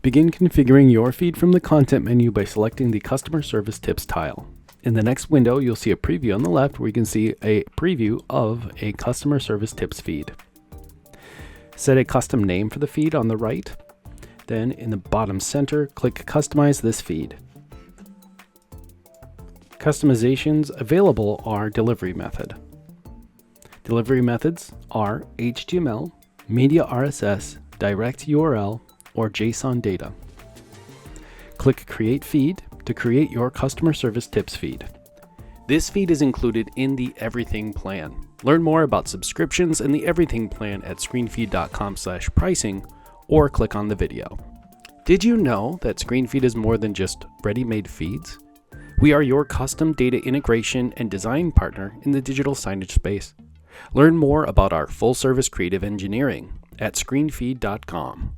Begin configuring your feed from the content menu by selecting the Customer Service Tips tile. In the next window, you'll see a preview on the left where you can see a preview of a Customer Service Tips feed. Set a custom name for the feed on the right. Then in the bottom center, click Customize this feed. Customizations available are delivery method. Delivery methods are HTML, media RSS, direct URL, or JSON data. Click Create Feed to create your Customer Service Tips feed. This feed is included in the Everything plan. Learn more about subscriptions and the Everything plan at screenfeed.com/pricing or click on the video. Did you know that ScreenFeed is more than just ready-made feeds? We are your custom data integration and design partner in the digital signage space. Learn more about our full-service creative engineering at screenfeed.com.